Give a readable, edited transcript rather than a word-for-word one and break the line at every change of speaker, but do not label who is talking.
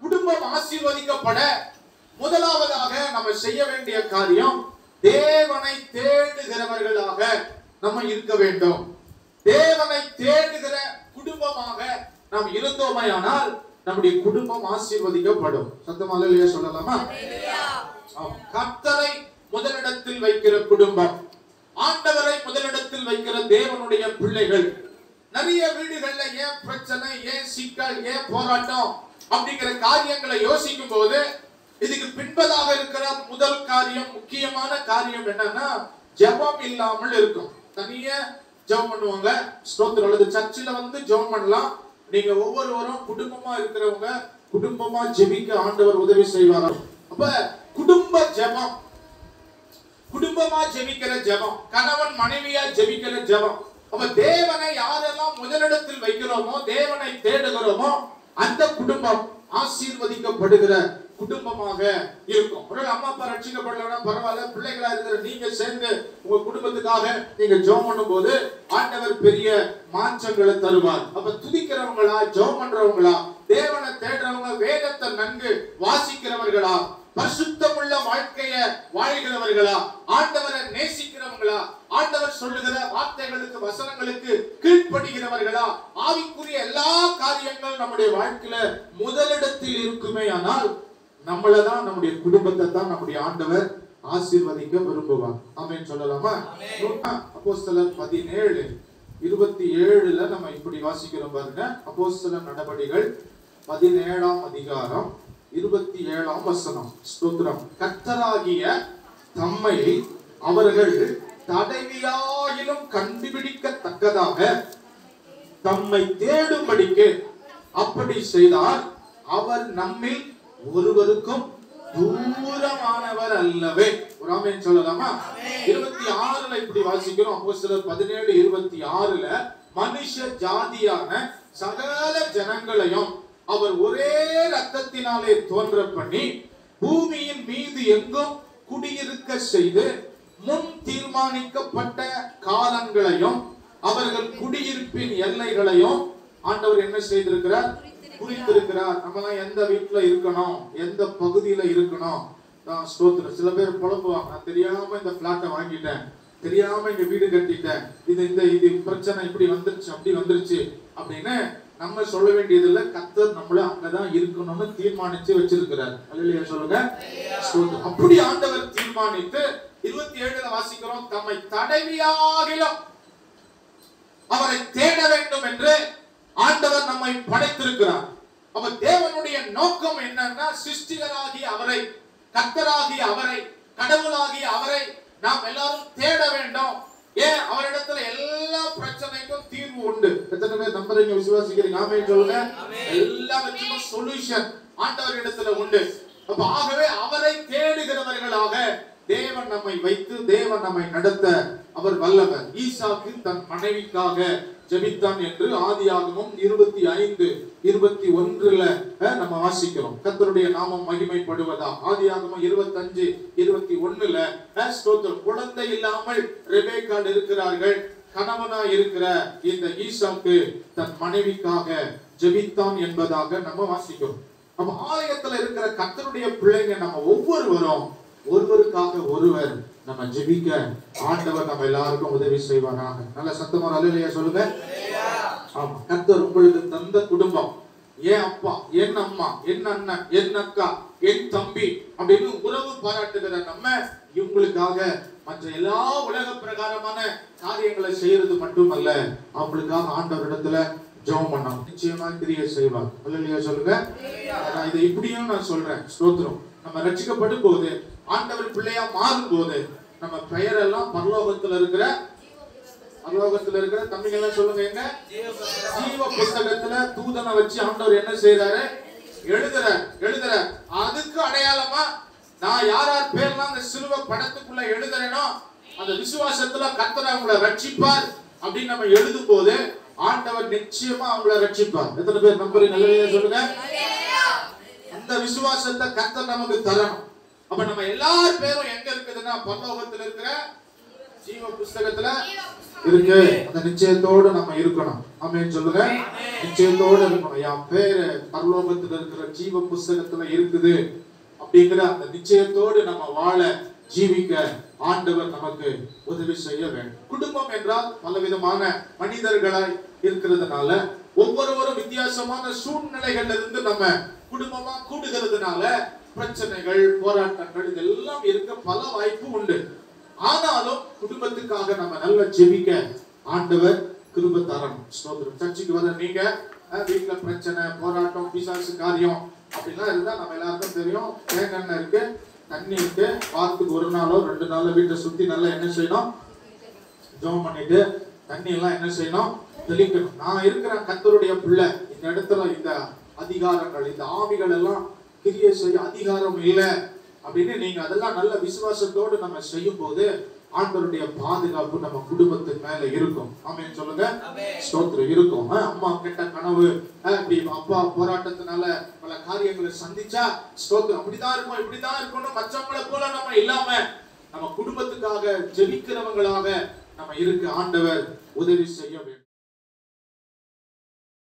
குடும்பம் ஆசீர்வதிக்கப்பட முதலாவதாக நம்ம செய்ய வேண்டிய காரியம் தேவனை தேடுகிறவர்களாக நம்ம இருக்க வேண்டும். தேவனை தேடுகிற குடும்பமாக நாம் இருந்தோமையானால் நம்முடைய குடும்பம் ஆசீர்வதிக்கப்படும். சத்தமா அல்லேலூயா சொல்லலாமா? கர்த்தரை முதலிடத்தில் வைக்கிற குடும்பம், ஆண்டவரை முதலிடத்தில் வைக்கிற தேவனுடைய பிள்ளைகள். நிறைய வீடுகள்ல ஏன் பிரச்சனை, ஏன் சிக்கல், ஏன் போராட்டம் அப்படிங்கிற காரியங்களை யோசிக்கும் போது இதுக்கு பின்பதாக இருக்கிற முதல் காரியம், முக்கியமான காரியம் என்னன்னா ஜெபம் இல்லாமல் இருக்கும். தனியா ஜெபம் பண்ணுவாங்க, ஸ்தோத்திரம். அல்லது சர்ச்சில் வந்து ஜெபம் பண்ணலாம். நீங்க ஒவ்வொருவரும் குடும்பமா இருக்கிறவங்க குடும்பமா ஜெபிக்க ஆண்டவர் உதவி செய்வார். அப்ப குடும்ப ஜெபம், குடும்பமா ஜெபிக்கிற ஜெபம், கணவன் மனைவியா ஜெபிக்கிற ஜெபம். அப்ப தேவனை யாரெல்லாம் முதலிடத்தில் வைக்கிறோமோ, தேவனை தேடுகிறோமோ, அந்த குடும்பம் ஆசீர்வதிக்கப்படுகிற குடும்பமாக இருக்கும். ஒரு அம்மா அப்பா ரட்சிக்கப்படலன்னா பரவாயில்ல, பிள்ளைகளா இருக்கிற நீங்க சேர்ந்து உங்க குடும்பத்துக்காக நீங்க ஜெபம் பண்ணும் போது ஆண்டவர் பெரிய மாற்றங்களை தருவார். அப்ப துதிக்கிறவங்களா, ஜெபம் பண்றவங்களா, தேவனை தேடுறவங்க, வேதத்தை நன்கு வாசிக்கிறவர்களா, பரிசுத்தமுள்ள வாழ்க்கைய வாழ்கிறவர்களா, ஆண்டவரை நேசிக்கிறவங்களா, ஆண்டவர் சொல்லுகிற வார்த்தைகளுக்கு வசனங்களுக்கு கீழ்ப்படுகிறவர்களா, ஆவிக்குரிய எல்லா காரியங்களும் நம்முடைய வாழ்க்கையில முதலிடத்தில் இருக்குமே. ஆனால் நம்மளதான், நம்முடைய குடும்பத்தை தான் நம்முடைய ஆண்டவர் ஆசீர்வதிக்க விரும்புவார். ஆமென் சொல்லலாமா? அப்போஸ்தலர் 17:27 நம்ம இப்படி வாசிக்கிறோம் பாருங்க. அப்போஸ்தலர் நடபடிகள் 17ஆம் அதிகாரம் 27ஆம் வசனம். ஸ்தோத்திரம். கர்த்தராகிய தம்மை அவர்கள் தடவியாயிலும் கண்டுபிடிக்கத்தக்கதாக தம்மை தேடும்படிக்கு அப்படி செய்தார். அவர் நம்மில் ஒருவருக்கும் தூரமானவர் அல்லவே. ஒரு ஆமென் சொல்லலாமா? 26ல இப்படி வாசிக்கிறோம். அப்போஸ்தலர் 17:26 மனுஷ ஜாதியான சகல ஜனங்களையும் அவர் ஒரே இரத்தத்தினாலே தோன்ற பண்ணி பூமியின் மீது எங்கும் குடியிருக்க செய்து முன் தீர்மானிக்கப்பட்ட காலங்களையும் அவர்கள் குடியிருப்பின் எல்லைகளையும் ஆண்டவர் என்ன செய்திருக்கிறார்? குறித்திருக்கிறார். நம்ம எந்த வீட்டுல இருக்கணும், எந்த பகுதியில இருக்கணும். ஸ்தோத்திரம். சில பேர் புலம்புவாங்க, நான் தெரியாம இந்த பிளாட்டை வாங்கிட்டேன், தெரியாம இங்க வீடு கட்டிட்டேன், இது பிரச்சனை இப்படி வந்துருச்சு, அப்படி வந்துருச்சு அப்படின்னு நம்ம சொல்ல வேண்டியது இல்ல. கர்த்தர் நம்மள அங்கதான் இருக்கணும்னு தீர்மானிச்சு வச்சிருக்கிறார். அல்லேலூயா சொல்லுங்க. அப்படி ஆண்டவர் தீர்மானித்து 27ல வாசிக்கிறோம், தம்மை தடவியாகிலும் அவரை தேட வேண்டும் என்று ஆண்டவர் நம்மை படைத்திருக்கிறார். அப்ப தேவனுடைய நோக்கம் என்னன்னா, சிருஷ்டிகராகிய அவரை, கர்த்தராகிய அவரை, கடவுளாகிய அவரை நாம் எல்லாரும் தேட வேண்டும். ஏன்? அவரிடத்துல எல்லா பிரச்சனைக்கும் தீர்வு உண்டு. எத்தனை பேர் நம்புறீங்க, விசுவாசிக்கிறீங்க? ஆமென் சொல்லுங்க. எல்லாவற்றுக்கும் சொல்யூஷன் ஆண்டவர் இடத்துல உண்டு. அப்ப ஆகவே அவரை தேடுகிறவர்களாக தேவன் நம்மை வைத்து, தேவன் நம்மை நடத்த அவர் வல்லவர். ஈசாக்கு தன் மனைவிக்காக ஜெபித்தான் என்று ஆதியாகமம் 25:21 நம்ம வாசிக்கிறோம். கர்த்தருடைய நாமம் மகிமைப்படுவதா. ஆதியாகமம் 25:21 ஸ்தோத்திரம். குழந்தை இல்லாமல் ரெபேக்காள் இருக்கிறார்கள். கணவனா இருக்கிற இந்த ஈசாக்கு தன் மனைவிக்காக ஜெபித்தான் என்பதாக நம்ம வாசிக்கிறோம். நம்ம ஆலயத்துல இருக்கிற கர்த்தருடைய பிள்ளைங்க நம்ம ஒவ்வொருவரும் ஒருவருக்காக ஒருவர் நம்ம ஜெபிக்க ஆண்டவர் நம்ம எல்லாருக்கும் உதவி செய்வாராக. நல்ல சத்தமா அல்லேலூயா சொல்லுங்க. ஆமா, கர்த்தர் உங்களுக்கு தந்த குடும்பம், என் அப்பா, என் அம்மா, என் அண்ணன், என் அக்கா, என் தம்பி அப்படின்னு உறவு பாராட்டுகிற நம்ம இவங்களுக்காக மற்ற எல்லா உலக பிரகாரமான காரியங்களை செய்யறது மட்டுமல்ல, அவங்களுக்காக ஆண்டவரிடத்துல ஜெபம் பண்ணணும். நிச்சயமா கிரியை செய்வார். அல்லேலூயா சொல்லுங்க. இதை இப்படியும் நான் சொல்றேன். ஸ்தோத்திரம். நம்ம ரட்சிக்கப்படும் போது, ஆண்டவர் பிள்ளையா மாறும் போது, நம்ம பெயரெல்லாம் பரலோகத்துல இருக்கிற தம்பிங்க எல்லாம் சொல்லுங்க, எங்க ஜீவ புத்தகத்துல தூதனை வச்சு ஆண்டவர் என்ன செய்யறாரு? எழுதுற. அதுக்கு அடையாளமா நான் யார் பேர்லாம் அந்த சிலுவை படத்துக்குள்ள எழுதுறேனோ அந்த விசுவாசத்துல கர்த்தர் அவங்களை ரட்சிப்பார் அப்படின்னு நம்ம எழுதும் போது ஆண்டவர் நிச்சயமா அவங்களை ரட்சிப்பார். எத்தனை பேர் நம்புறீங்க? நல்ல சொல்லுங்க. அந்த விசுவாசத்தை கர்த்தர் நமக்கு தரணும். அப்ப நம்ம எல்லார் பேரும் எங்க இருக்குதுன்னா பரலோகத்துல இருக்கிற ஜீவ புஸ்தகத்துல இருக்கு. அந்த நிச்சயத்தோடு நம்ம இருக்கணும். ஆமென் சொல்லுங்க. நிச்சயத்தோடு இருக்கணும். என் பேரு பரலோகத்துல இருக்கிற ஜீவ புஸ்தகத்துல இருக்குது அப்படிங்கிற அந்த நிச்சயத்தோடு நம்ம வாழ ஜீவிக்க ஆண்டவர் நமக்கு உதவி செய்ய வேண்டும். குடும்பம் என்றால் பலவிதமான மனிதர்களாய் இருக்கிறதுனால ஒவ்வொருவரும் வித்தியாசமான சூழ்நிலைகள்ல இருந்து நம்ம குடும்பமா கூடுகிறதுனால பிரச்சனைகள், போராட்டங்கள் இதெல்லாம் இருக்க பல வாய்ப்பு உண்டு. ஆனாலும் குடும்பத்துக்காக நம்ம நல்லா ஜெபிக்க ஆண்டவர் கிருபை தரணும். ஸ்தோத்திரம். சர்ச்சுக்கு வர நீங்க வீட்டுல பிரச்சனை, போராட்டம், பிசாசு காரியம் அப்படிலாம் இருந்தா நம்ம எல்லாருக்கும் தெரியும். தேங்காய் இருக்கு, தண்ணி இருக்கு, வாரத்துக்கு ஒரு நாளோ 2 நாளோ வீட்டை சுத்தி நல்லா என்ன செய்யணும், ஜெபம் பண்ணிட்டு தண்ணி எல்லாம் என்ன செய்யணும், தெளிக்கணும். நான் இருக்கிற கர்த்தருடைய பிள்ளை, இந்த இடத்துல இந்த அதிகாரங்கள், இந்த ஆவிகள் எல்லாம் கிரியை செய்ய அதிகாரம் இல்லை அப்படின்னு நீங்க அதெல்லாம் நல்ல விசுவாசத்தோடு நம்ம செய்யும் போது ஆண்டவருடைய பாதுகாப்பு நம்ம குடும்பத்துக்கு மேல இருக்கும். ஆமென் சொல்லுங்க. ஸ்தோத்திரம் இருக்கும். அம்மா கெட்ட கனவு, இப்படி அப்பா போராட்டத்தினால பல காரியங்களை சந்திச்சா ஸ்தோத்திரம் அப்படிதான் இருக்கும், இப்படிதான் இருக்கணும் மற்றவங்களை போல நம்ம இல்லாம நம்ம குடும்பத்துக்காக ஜெபிக்கிறவங்களாக நம்ம இருக்க ஆண்டவர் உதவி செய்ய வேண்டும்.